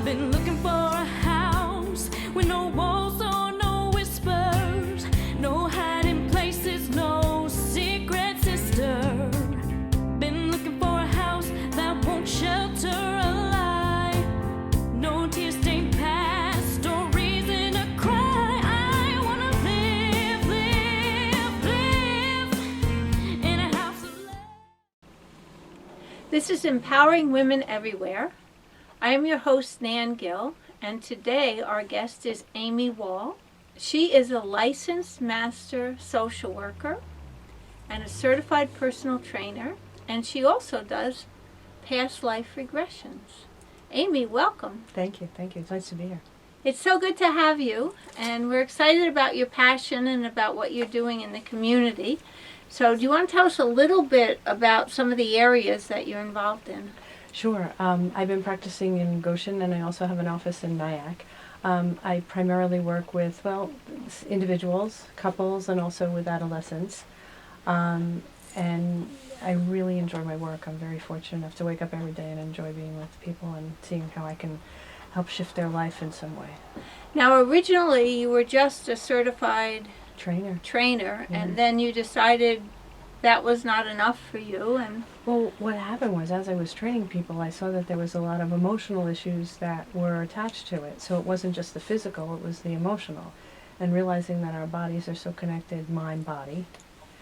I've been looking for a house with no walls or no whispers, no hiding places, no secret sister. Been looking for a house that won't shelter a lie, no tear-stained past or reason to cry. I wanna live in a house of love. This is Empowering Women Everywhere. I am your host, Nan Gill, and today our guest is Amy Wohl. She is a licensed master social worker and a certified personal trainer, and she also does past life regressions. Amy, welcome. Thank you. It's nice to be here. It's so good to have you, and we're excited about your passion and about what you're doing in the community. So do you want to tell us a little bit about some of the areas that you're involved in? Sure. I've been practicing in Goshen, and I also have an office in Nyack. I primarily work with, individuals, couples, and also with adolescents. And I really enjoy my work. I'm very fortunate enough to wake up every day and enjoy being with people and seeing how I can help shift their life in some way. Now, originally you were just a certified Trainer. and then you decided that was not enough for you. And Well, what happened was, as I was training people, I saw that there was a lot of emotional issues that were attached to it. So it wasn't just the physical, it was the emotional. And realizing that our bodies are so connected, mind, body,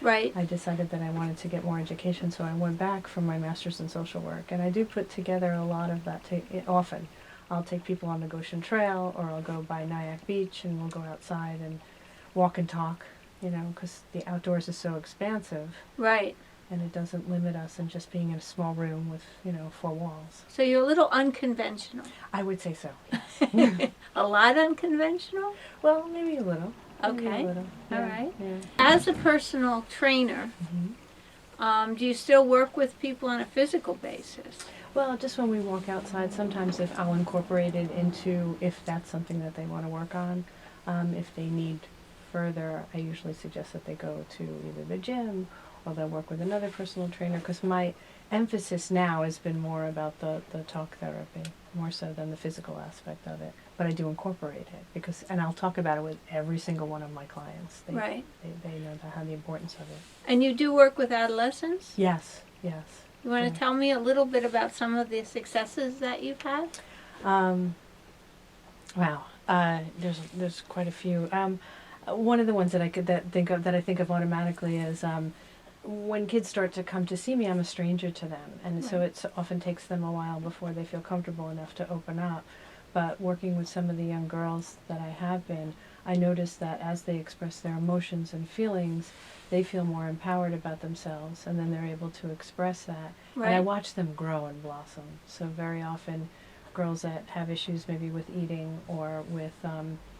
right, I decided that I wanted to get more education, so I went back for my master's in social work. And I do put together a lot of that often. I'll take people on the Goshen Trail, or I'll go by Nyack Beach, and we'll go outside and walk and talk, because the outdoors is so expansive. right. And it doesn't limit us in just being in a small room with, 4 walls. So you're a little unconventional. I would say so. A lot unconventional? Well, maybe a little. Maybe Okay. a little. All Yeah, right. Yeah. As a personal trainer, do you still work with people on a physical basis? Well, just when we walk outside, sometimes if I'll incorporate it into, if that's something that they want to work on, if they need further, I usually suggest that they go to either the gym or they'll work with another personal trainer, because my emphasis now has been more about the talk therapy, more so than the physical aspect of it. But I do incorporate it, and I'll talk about it with every single one of my clients. Right. They know the importance of it. And you do work with adolescents? Yes. You want Yeah. to tell me a little bit about some of the successes that you've had? Wow. There's quite a few. One of the ones that I think of automatically is when kids start to come to see me, I'm a stranger to them, and so it often takes them a while before they feel comfortable enough to open up. But working with some of the young girls that I have been, I noticed that as they express their emotions and feelings, they feel more empowered about themselves, and then they're able to express that. Right. And I watch them grow and blossom. So very often, girls that have issues maybe with eating or with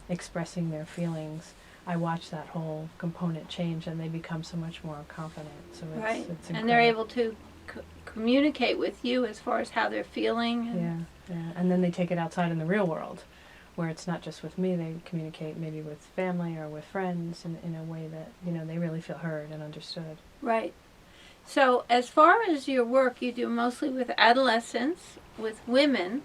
expressing their feelings, I watch that whole component change, and they become so much more confident. So it's, Right. it's And they're incredible. able to communicate with you as far as how they're feeling. And Yeah. And then they take it outside in the real world, where it's not just with me. They communicate maybe with family or with friends in a way that, they really feel heard and understood. Right. So as far as your work, you do mostly with adolescents, with women,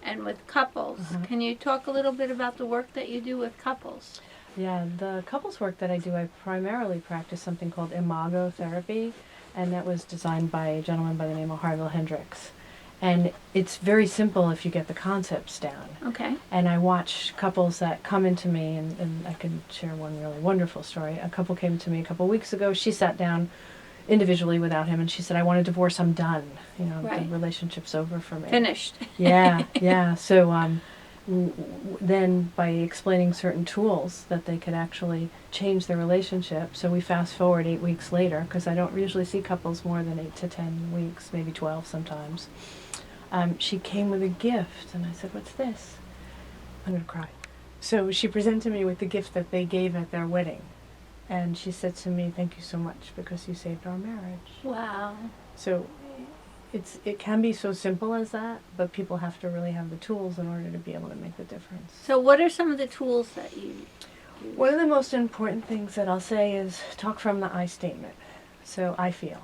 and with couples. Can you talk a little bit about the work that you do with couples? Yeah, the couples work that I do, I primarily practice something called imago therapy, and that was designed by a gentleman by the name of Harville Hendricks. And it's very simple if you get the concepts down. Okay. And I watch couples that come into me, and I can share one really wonderful story. A couple came to me a couple weeks ago. She sat down individually without him, and she said, I want a divorce, I'm done. Right. The relationship's over for me. Finished. Yeah. So then by explaining certain tools that they could actually change their relationship. So we fast forward 8 weeks later, because I don't usually see couples more than 8 to 10 weeks, maybe 12 sometimes. She came with a gift, and I said, what's this? I'm going to cry. So she presented me with the gift that they gave at their wedding. And she said to me, thank you so much, because you saved our marriage. Wow. So it can be so simple as that, but people have to really have the tools in order to be able to make the difference. So what are some of the tools that you use? One of the most important things that I'll say is talk from the I statement. So I feel.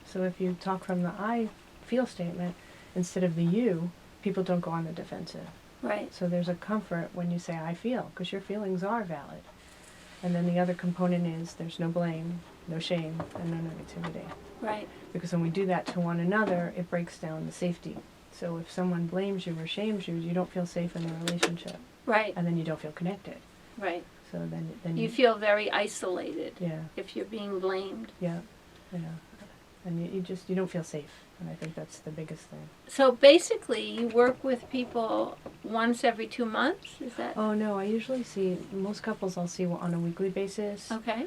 So if you talk from the I feel statement instead of the you, people don't go on the defensive. Right. So there's a comfort when you say, I feel, because your feelings are valid. And then the other component is there's no blame, no shame, and no negativity. Right. Because when we do that to one another, it breaks down the safety. So if someone blames you or shames you, you don't feel safe in the relationship. Right. And then you don't feel connected. Right. So then You feel very isolated yeah, if you're being blamed. yeah, yeah. And you don't feel safe. And I think that's the biggest thing. So basically, you work with people once every 2 months, is that? Oh no, I usually see, most couples I'll see on a weekly basis. Okay.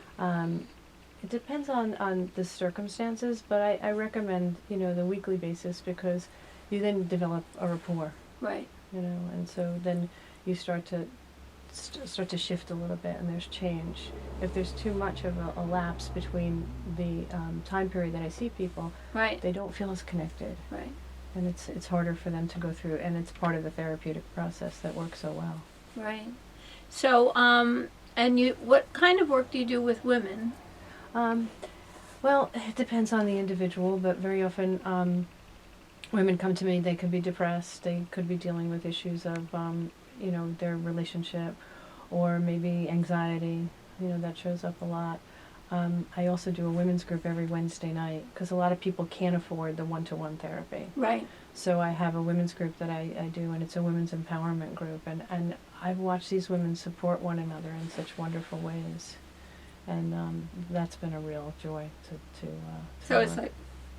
It depends on the circumstances, but I recommend, the weekly basis because you then develop a rapport, Right. and so then you start to shift a little bit and there's change. If there's too much of a lapse between the time period that I see people, Right. they don't feel as connected. Right. And it's harder for them to go through, and it's part of the therapeutic process that works so well. Right. So, and what kind of work do you do with women? Well, it depends on the individual, but very often women come to me, they could be depressed, they could be dealing with issues of, their relationship, or maybe anxiety, that shows up a lot. I also do a women's group every Wednesday night, because a lot of people can't afford the one-to-one therapy. Right. So I have a women's group that I do, and it's a women's empowerment group, and I've watched these women support one another in such wonderful ways. And that's been a real joy to So it's work. like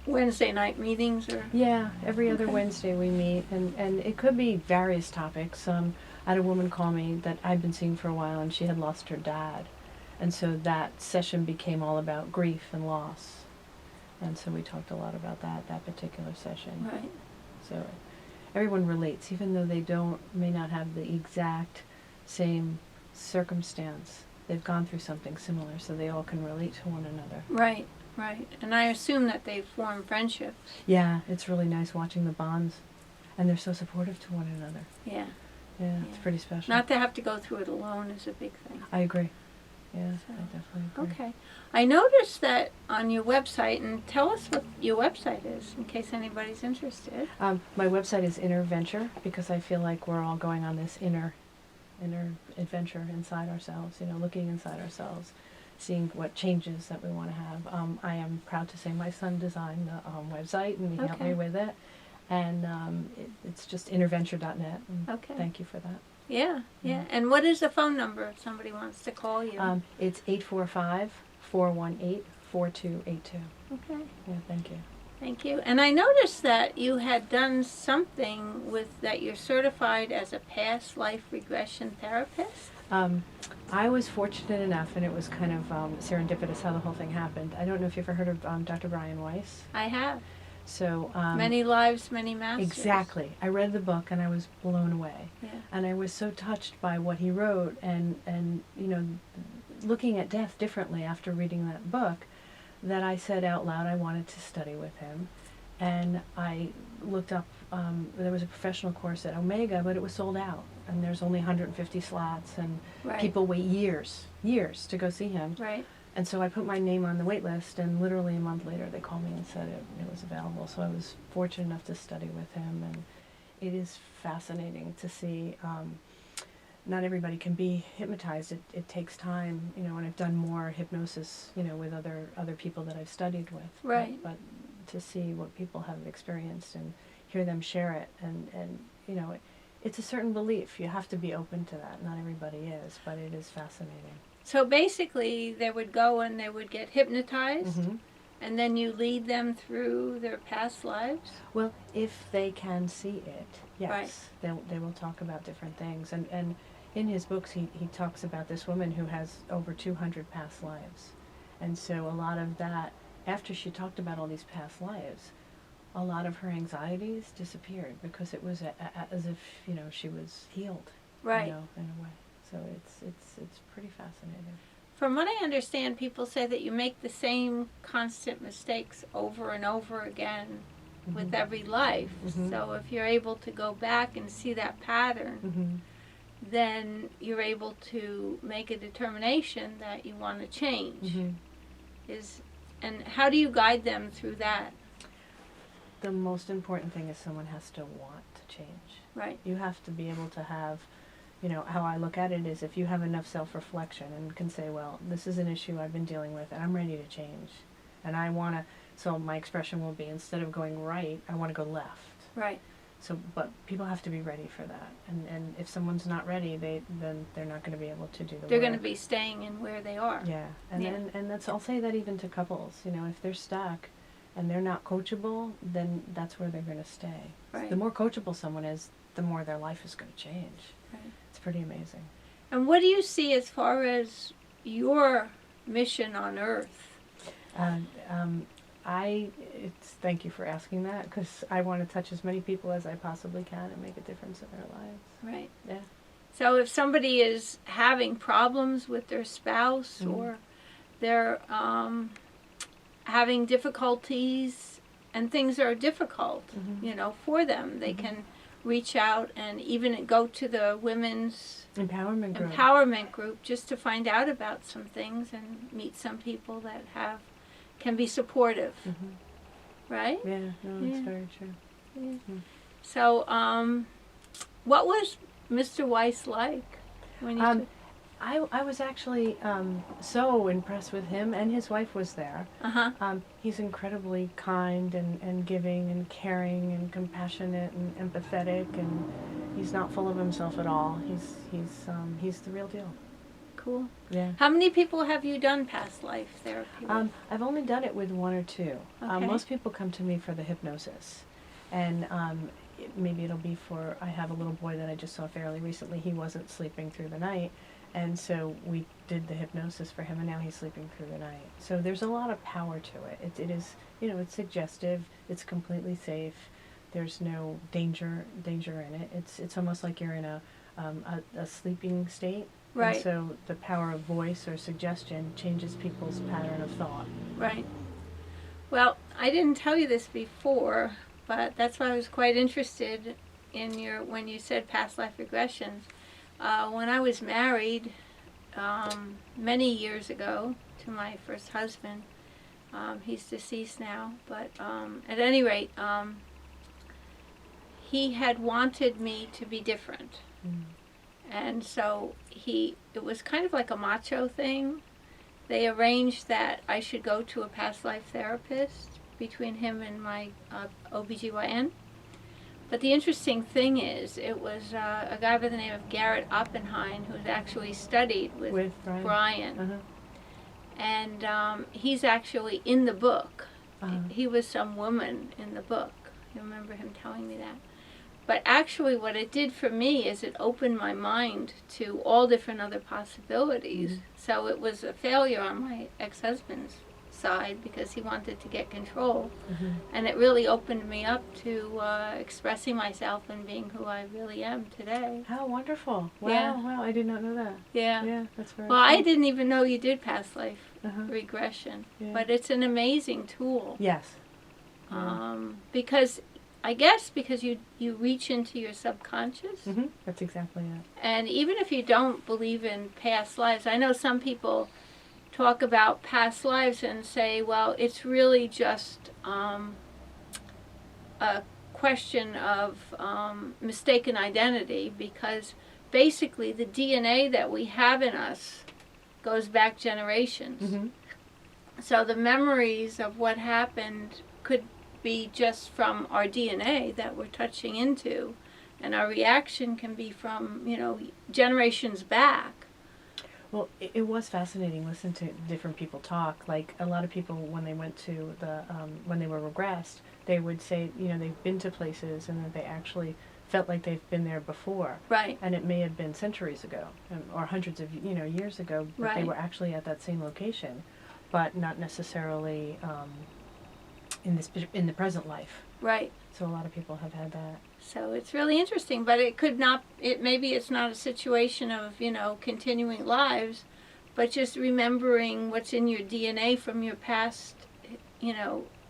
Wednesday night meetings, or? Yeah, every other Okay. Wednesday we meet, and it could be various topics. I had a woman call me that I'd been seeing for a while, and she had lost her dad. And so that session became all about grief and loss. And so we talked a lot about that particular session. Right. So everyone relates, even though they may not have the exact same circumstance. They've gone through something similar, so they all can relate to one another. Right. Right. And I assume that they form friendships. Yeah, it's really nice watching the bonds, and they're so supportive to one another. Yeah. Yeah, it's Yeah. pretty special. Not to have to go through it alone is a big thing. I agree. Yeah, So, I definitely agree. Okay. I noticed that on your website, and tell us what your website is in case anybody's interested. My website is Inner Venture, because I feel like we're all going on this inner adventure inside ourselves, looking inside ourselves, seeing what changes that we want to have. I am proud to say my son designed the website, and he helped Okay. me with it. And it's just innerventure.net. And Okay. Thank you for that. Yeah, yeah. And what is the phone number if somebody wants to call you? It's 845-418-4282. Okay. Yeah, thank you. Thank you. And I noticed that you had done something that you're certified as a past life regression therapist. I was fortunate enough, and it was kind of serendipitous how the whole thing happened. I don't know if you've ever heard of Dr. Brian Weiss. I have. So Many lives, many masters. exactly. I read the book and I was blown away. Yeah. And I was so touched by what he wrote, and looking at death differently after reading that book, that I said out loud I wanted to study with him. And I looked up, there was a professional course at Omega, but it was sold out. And there's only 150 slots, and Right. people wait years to go see him. Right. And so I put my name on the wait list, and literally a month later they called me and said it was available. So I was fortunate enough to study with him, and it is fascinating to see. Not everybody can be hypnotized. It takes time, and I've done more hypnosis, with other people that I've studied with. Right. But to see what people have experienced and hear them share it, and it's a certain belief. You have to be open to that. Not everybody is, but it is fascinating. So basically, they would go and they would get hypnotized, Mm-hmm. and then you lead them through their past lives. Well, if they can see it, yes, Right. they will talk about different things. And in his books, he talks about this woman who has over 200 past lives. And so a lot of that, after she talked about all these past lives, a lot of her anxieties disappeared, because it was as if, she was healed, Right. in a way. So it's pretty fascinating. From what I understand, people say that you make the same constant mistakes over and over again with every life. Mhm. So if you're able to go back and see that pattern, Mm-hmm. then you're able to make a determination that you want to change. Mm-hmm. And how do you guide them through that? The most important thing is someone has to want. change. Right. You have to be able to have, how I look at it is if you have enough self-reflection and can say, well, this is an issue I've been dealing with and I'm ready to change. And I want to, so my expression will be, instead of going right, I want to go left. Right. So, but people have to be ready for that. And if someone's not ready, then they're not going to be able to do the work. They're going to be staying in where they are. Yeah. And that's, I'll say that even to couples, if they're stuck and they're not coachable, then that's where they're going to stay. Right. The more coachable someone is, the more their life is going to change. Right. It's pretty amazing. And what do you see as far as your mission on Earth? Thank you for asking that, because I want to touch as many people as I possibly can and make a difference in their lives. Right. Yeah. So if somebody is having problems with their spouse or they're having difficulties and things are difficult, for them, they can reach out and even go to the women's empowerment group just to find out about some things and meet some people that can be supportive. Right? Yeah, no, it's very true. Yeah. So, what was Mr. Weiss like when you I was actually so impressed with him, and his wife was there. He's incredibly kind and giving and caring and compassionate and empathetic, and he's not full of himself at all. He's the real deal. Cool. Yeah. How many people have you done past life therapy with? I've only done it with one or two. Okay. Most people come to me for the hypnosis, and maybe it'll be for, I have a little boy that I just saw fairly recently. He wasn't sleeping through the night, and so we did the hypnosis for him, and now he's sleeping through the night. So there's a lot of power to it. It is, it's suggestive. It's completely safe. There's no danger in it. It's almost like you're in a sleeping state. Right. And so the power of voice or suggestion changes people's pattern of thought. Right. Well, I didn't tell you this before, but that's why I was quite interested in when you said past life regressions. When I was married many years ago to my first husband, he's deceased now, but at any rate, he had wanted me to be different. And so it was kind of like a macho thing. They arranged that I should go to a past life therapist between him and my OBGYN. But the interesting thing is, it was a guy by the name of Garrett Oppenheim who's actually studied with Brian. And he's actually in the book. He was some woman in the book. You remember him telling me that. But actually what it did for me is it opened my mind to all different other possibilities. So it was a failure on my ex-husband's side because he wanted to get control. And it really opened me up to expressing myself and being who I really am today. How wonderful. Wow, Yeah. wow, I did not know that. Yeah. Yeah, that's very Well, cool. I didn't even know you did past life regression. Yeah. But it's an amazing tool. Yes. Because you reach into your subconscious. That's exactly it. And even if you don't believe in past lives, I know some people talk about past lives and say, well, it's really just a question of mistaken identity, because basically the DNA that we have in us goes back generations. So the memories of what happened could be just from our DNA that we're touching into, and our reaction can be from, generations back. Well, it was fascinating listening to different people talk. Like, a lot of people, when they went to when they were regressed, they would say, they've been to places and that they actually felt like they've been there before. Right. And it may have been centuries ago, or hundreds of, years ago, but they Right. were actually at that same location, but not necessarily in the present life. Right. So a lot of people have had that. So it's really interesting, but maybe it's not a situation of, continuing lives, but just remembering what's in your DNA from your past,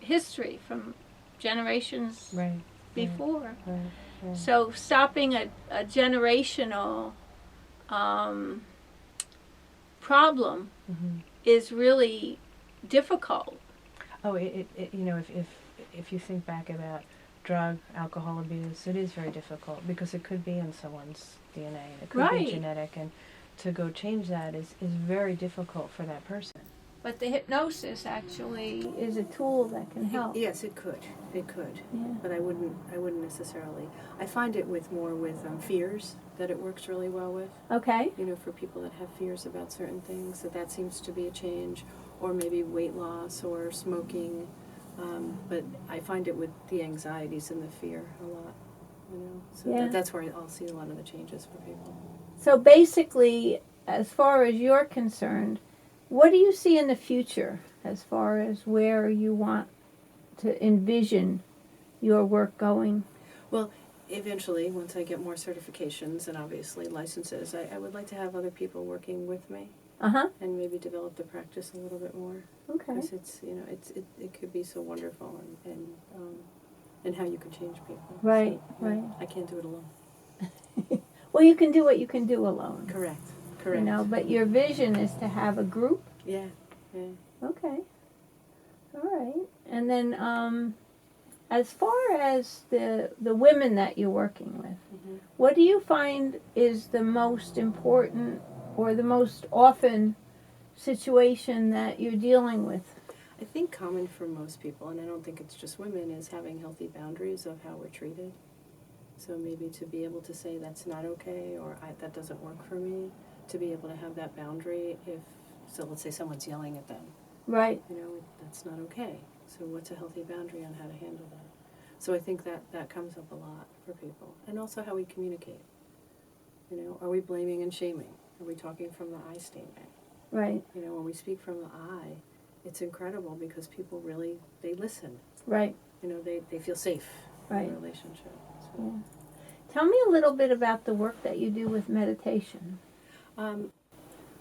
history from generations before. Right. So stopping a generational problem is really difficult. Oh, if you think back about drug, alcohol abuse, it is very difficult because it could be in someone's DNA and it could Right. be genetic, and to go change that is very difficult for that person. But the hypnosis actually is a tool that can help. Yes, it could. It could. Yeah. But I wouldn't necessarily. I find it with fears that it works really well with. Okay. You know, for people that have fears about certain things, that seems to be a change, or maybe weight loss or smoking. But I find it with the anxieties and the fear a lot. You know, so Yeah. that's where I'll see a lot of the changes for people. So basically, as far as you're concerned, what do you see in the future as far as where you want to envision your work going? Well, eventually, once I get more certifications and obviously licenses, I would like to have other people working with me Uh-huh. and maybe develop the practice a little bit more. Okay. Because it's, you know, it could be so wonderful and how you can change people. Right, So, right. I can't do it alone. Well, you can do what you can do alone. Correct. You Correct. know, but your vision is to have a group. Yeah. Yeah. Okay. All right. And then as far as the women that you're working with, Mhm. what do you find is the most important or the most often situation that you're dealing with? I think common for most people, and I don't think it's just women, is having healthy boundaries of how we're treated. So maybe to be able to say that's not okay, or that doesn't work for me, to be able to have that boundary so let's say someone's yelling at them, Right. you know, that's not okay. So what's a healthy boundary on how to handle that? So I think that comes up a lot for people. And also how we communicate. You know, are we blaming and shaming? Are we talking from the I statement? Right. You know, when we speak from the I, it's incredible because people really, they listen. Right. You know, they feel safe Right. in a relationship. So, Yeah. Tell me a little bit about the work that you do with meditation.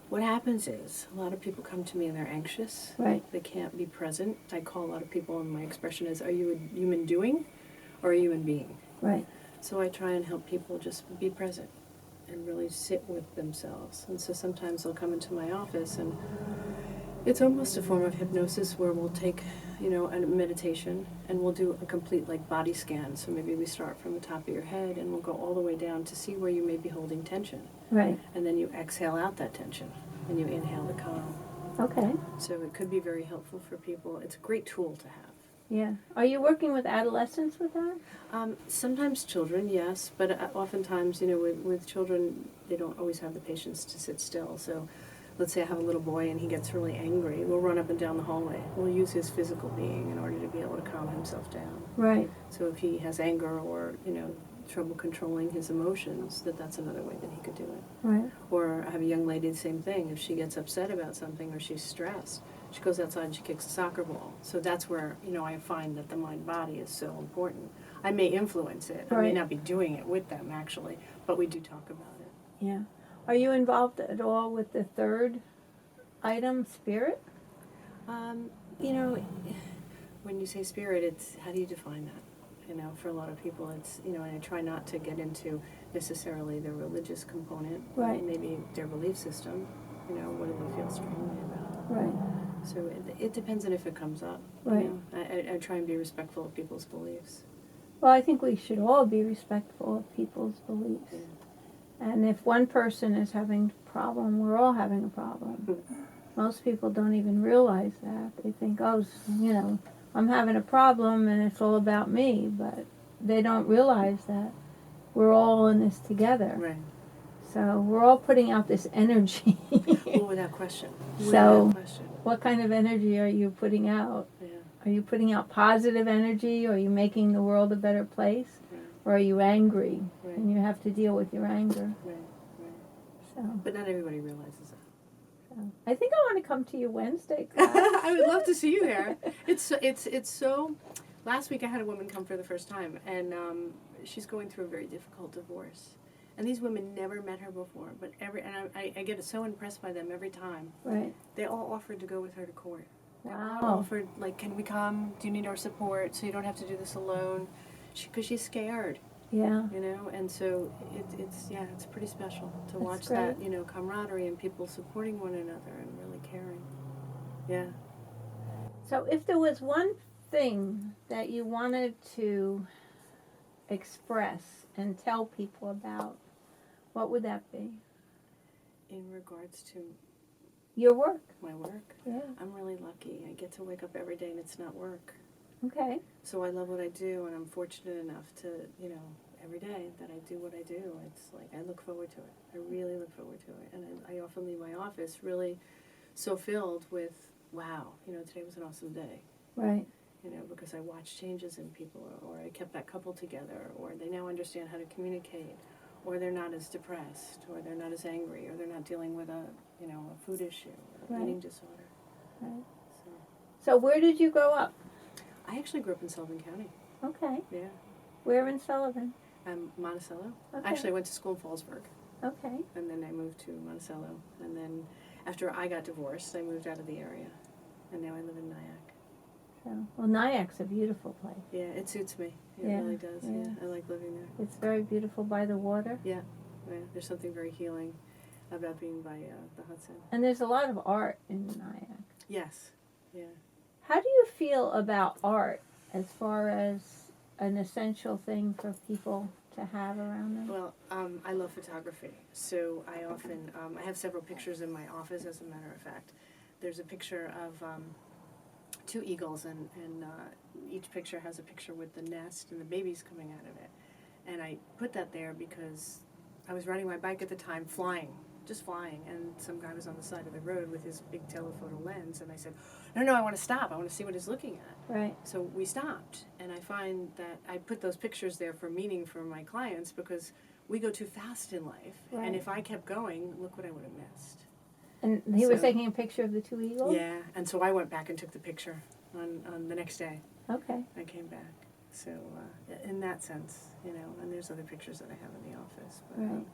what happens is a lot of people come to me and they're anxious. Right. They can't be present. I call a lot of people, and my expression is, are you a human doing or are you a human being? Right. So I try and help people just be present and really sit with themselves. And so sometimes they'll come into my office, and it's almost a form of hypnosis where we'll take, you know, a meditation and we'll do a complete like body scan. So maybe we start from the top of your head and we'll go all the way down to see where you may be holding tension. Right. And then you exhale out that tension and you inhale the calm. Okay. So it could be very helpful for people. It's a great tool to have. Yeah. Are you working with adolescents with that? Sometimes children, yes, but oftentimes, you know, with children, they don't always have the patience to sit still. So let's say I have a little boy and he gets really angry. We'll run up and down the hallway. We'll use his physical being in order to be able to calm himself down. Right. So if he has anger or, you know, trouble controlling his emotions, that's another way that he could do it. Right. Or I have a young lady, the same thing. If she gets upset about something or she's stressed, she goes outside and she kicks a soccer ball. So that's where, you know, I find that the mind-body is so important. I may influence it. I may Right. not be doing it with them, actually, but we do talk about it. Yeah. Are you involved at all with the third item, spirit? You know, when you say spirit, it's, how do you define that? You know, for a lot of people, it's, you know, and I try not to get into necessarily the religious component. Right. Maybe their belief system, you know, what do they feel strongly about? Right. So it depends on if it comes up. Right. You know? I try and be respectful of people's beliefs. Well, I think we should all be respectful of people's beliefs. Yeah. And if one person is having a problem, we're all having a problem. Most people don't even realize that. They think, oh, you know, I'm having a problem and it's all about me. But they don't realize that we're all in this together. Right. So we're all putting out this energy. Well, without question. So- Without question. What kind of energy are you putting out? Yeah. Are you putting out positive energy? Are you making the world a better place? Right. Or are you angry? Right. And you have to deal with your anger. Right. Right. So, But not everybody realizes that. I think I want to come to your Wednesday class. I would love to see you there. It's so. Last week I had a woman come for the first time, and she's going through a very difficult divorce. And these women never met her before, but I get so impressed by them every time. Right. They all offered to go with her to court. They all Wow. offered, like, can we come? Do you need our support so you don't have to do this alone? Because she's scared. Yeah. You know, and so it's pretty special to That's watch great. that, you know, camaraderie and people supporting one another and really caring. Yeah. So if there was one thing that you wanted to express and tell people about, what would that be? In regards to Your work. my work, Yeah. I'm really lucky. I get to wake up every day and it's not work. Okay. So I love what I do, and I'm fortunate enough to, every day that I do what I do, it's like I look forward to it. I really look forward to it. And I often leave my office really so filled with, wow, today was an awesome day. Right. Because I watched changes in people, or I kept that couple together, or they now understand how to communicate, or they're not as depressed, or they're not as angry, or they're not dealing with a food issue, or Right. eating disorder. Right. So So where did you grow up? I actually grew up in Sullivan County. Okay. Yeah. Where in Sullivan? Monticello. Okay. Actually, I went to school in Fallsburg, Okay. and then I moved to Monticello. And then after I got divorced, I moved out of the area, and now I live in Nyack. So, well, Nyack's a beautiful place. Yeah, it suits me. It Yeah, really does. yeah. Yeah, I like living there. It's very beautiful by the water. Yeah, there's something very healing about being by the Hudson. And there's a lot of art in Nyack. Yes, yeah. How do you feel about art as far as an essential thing for people to have around them? Well, I love photography, so I often, I have several pictures in my office, as a matter of fact. There's a picture of two eagles, and each picture has a picture with the nest and the babies coming out of it. And I put that there because I was riding my bike at the time, just flying, and some guy was on the side of the road with his big telephoto lens, and I said, no, I want to stop. I want to see what he's looking at. Right. So we stopped, and I find that I put those pictures there for meaning for my clients, because we go too fast in life, Right. and if I kept going, look what I would have missed. And he was So- taking a picture of the two eagles? Yeah, and so I went back and took the picture on the next day. Okay. I came back. So in that sense, and there's other pictures that I have in the office. But Right.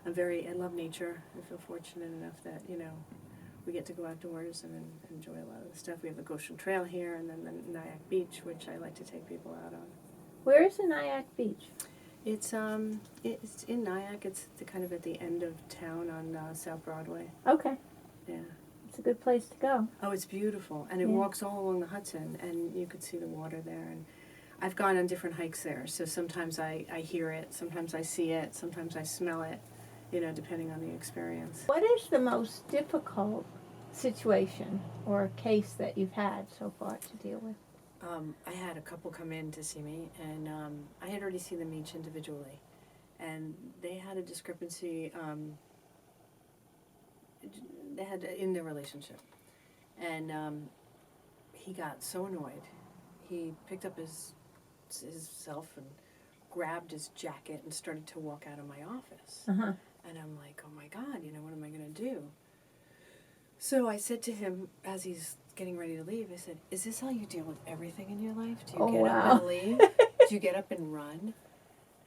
I love nature. I feel fortunate enough that, we get to go outdoors and enjoy a lot of the stuff. We have the Goshen Trail here, and then the Nyack Beach, which I like to take people out on. Where is the Nyack Beach? It's in Nyack. It's kind of at the end of town on South Broadway. Okay. Yeah. It's a good place to go. Oh, it's beautiful, and it Yeah. walks all along the Hudson, and you could see the water there. And I've gone on different hikes there, so sometimes I hear it, sometimes I see it, sometimes I smell it, depending on the experience. What is the most difficult situation or case that you've had so far to deal with? I had a couple come in to see me, and I had already seen them each individually, and they had a discrepancy. They had in their relationship, and he got so annoyed. He picked up his self and grabbed his jacket and started to walk out of my office. Uh-huh. And I'm like, oh my God, what am I going to do? So I said to him, as he's getting ready to leave, I said, is this how you deal with everything in your life? Do you Oh, get up wow. and leave? Do you get up and run?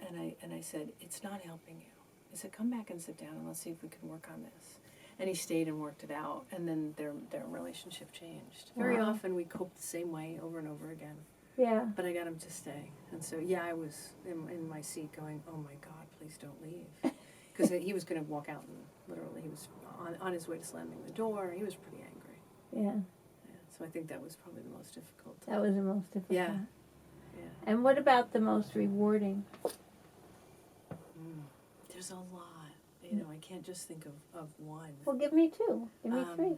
And I said, it's not helping you. I said, come back and sit down and let's see if we can work on this. And he stayed and worked it out, and then their relationship changed. Very Wow. often we cope the same way over and over again. Yeah. But I got him to stay. And so, yeah, I was in my seat going, oh my God, please don't leave. Because he was going to walk out, and literally he was on his way to slamming the door. He was pretty angry. Yeah. Yeah, so I think that was probably the most difficult. That was the most difficult. Yeah. Yeah. And what about the most rewarding? There's a lot. I can't just think of one. Well, give me two. Give me three.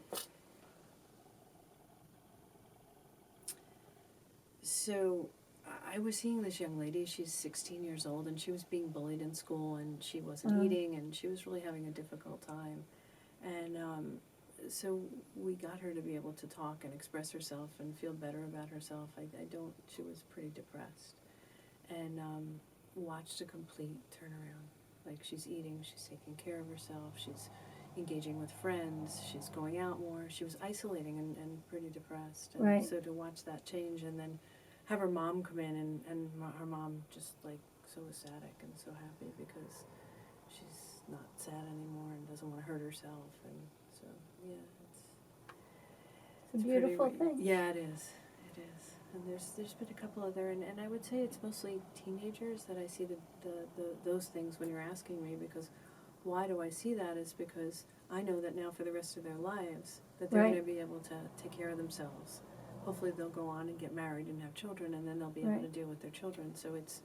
So I was seeing this young lady. She's 16 years old, and she was being bullied in school, and she wasn't eating, and she was really having a difficult time. And so we got her to be able to talk and express herself and feel better about herself. She was pretty depressed. And watched a complete turnaround. Like, she's eating, she's taking care of herself, she's engaging with friends, she's going out more. She was isolating and pretty depressed. And Right. so to watch that change, and then have her mom come in, and her mom just like so ecstatic and so happy because she's not sad anymore and doesn't want to hurt herself. And so, yeah, It's a beautiful pretty, thing. yeah, it is. It is. And there's been a couple other, and I would say it's mostly teenagers that I see those things when you're asking me, because why do I see that is because I know that now for the rest of their lives that they're Right. going to be able to take care of themselves. Hopefully they'll go on and get married and have children, and then they'll be able Right. to deal with their children. So it's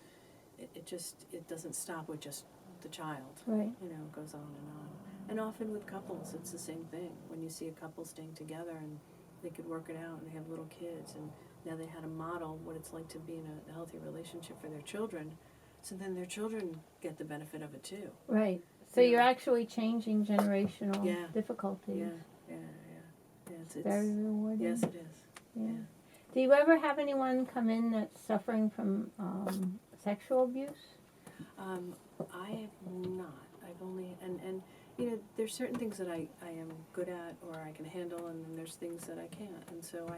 it doesn't stop with just the child. Right. You know, it goes on and on. And often with couples, it's the same thing. When you see a couple staying together and they could work it out and they have little kids, and now they had to model what it's like to be in a healthy relationship for their children, so then their children get the benefit of it too. Right. So Yeah. you're actually changing generational Yeah. difficulties. Yeah. It's Very rewarding. yes, it is. Yeah. Do you ever have anyone come in that's suffering from sexual abuse? I have not. I've only, and you know, there's certain things that I am good at or I can handle, and then there's things that I can't. And so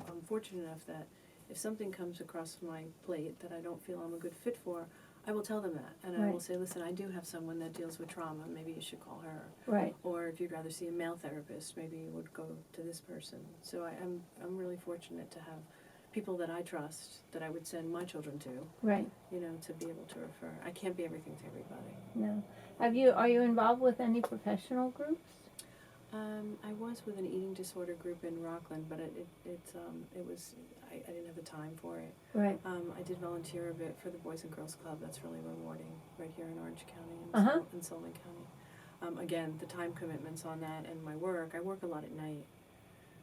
I'm fortunate enough that if something comes across my plate that I don't feel I'm a good fit for, I will tell them that. And I will Right. say, listen, I do have someone that deals with trauma. Maybe you should call her. Right. Or if you'd rather see a male therapist, maybe you would go to this person. So I'm really fortunate to have people that I trust, that I would send my children to, Right. you know, to be able to refer. I can't be everything to everybody. No. Are you involved with any professional groups? I was with an eating disorder group in Rockland, but it was I didn't have the time for it. Right. I did volunteer a bit for the Boys and Girls Club. That's really rewarding, right here in Orange County and in Sullivan County. Again, the time commitments on that and my work. I work a lot at night,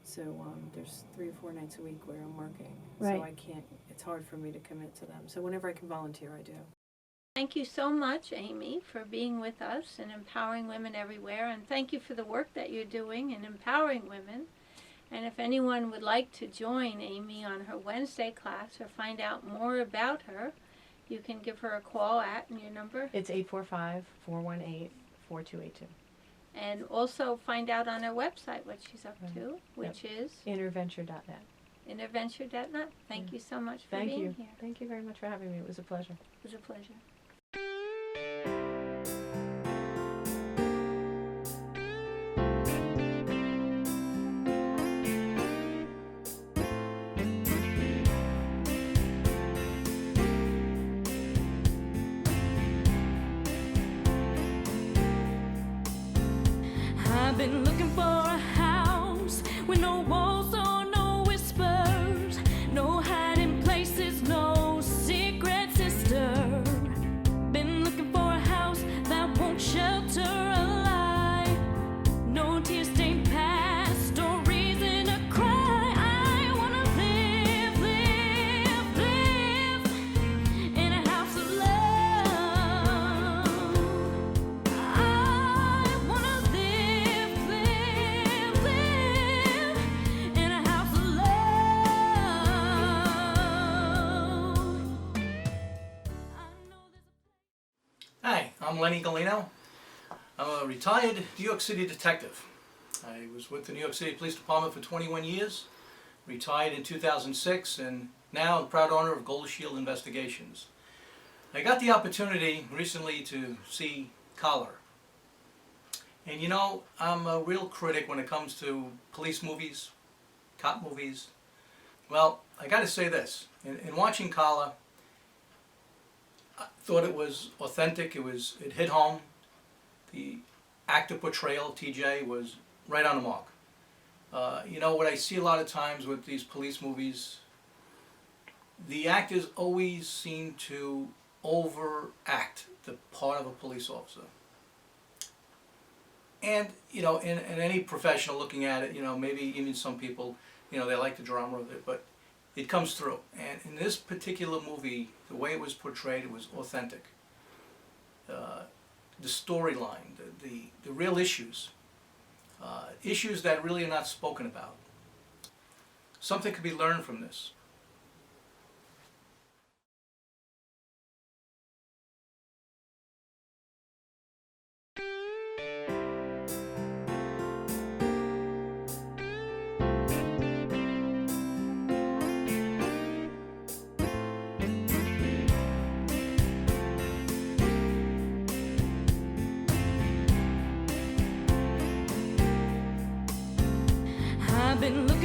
so there's 3 or 4 nights a week where I'm working. Right. So I can't. It's hard for me to commit to them. So whenever I can volunteer, I do. Thank you so much, Amy, for being with us and empowering women everywhere. And thank you for the work that you're doing in empowering women. And if anyone would like to join Amy on her Wednesday class or find out more about her, you can give her a call at your number. It's 845-418-4282. And also find out on her website what she's up to, which is Interventure.net. interventure.net. Thank you so much for Thank being you. here. Thank you very much for having me. It was a pleasure. It was a pleasure. I've been looking for a house with no walls or no whispers, no hiding places, no secret sister. Been looking for a house that won't shelter a lie, no tear-stained past or reason to cry. I wanna live in a house of love. I wanna live in a house of love. I know there's a Hi, I'm Lenny Galino. I'm a retired New York City detective. I was with the New York City Police Department for 21 years, retired in 2006, and now I'm proud owner of Gold Shield Investigations. I got the opportunity recently to see Collar. And you know, I'm a real critic when it comes to police movies, cop movies. Well, I got to say this. In watching Collar, I thought it was authentic. It hit home. The actor portrayal of TJ was right on the mark. You know what I see a lot of times with these police movies, the actors always seem to overact the part of a police officer. And you know, in any professional looking at it, you know, maybe even some people, you know, they like the drama of it, but it comes through. And in this particular movie, the way it was portrayed, it was authentic. The storyline, the real issues, issues that really are not spoken about. Something could be learned from this. I've been looking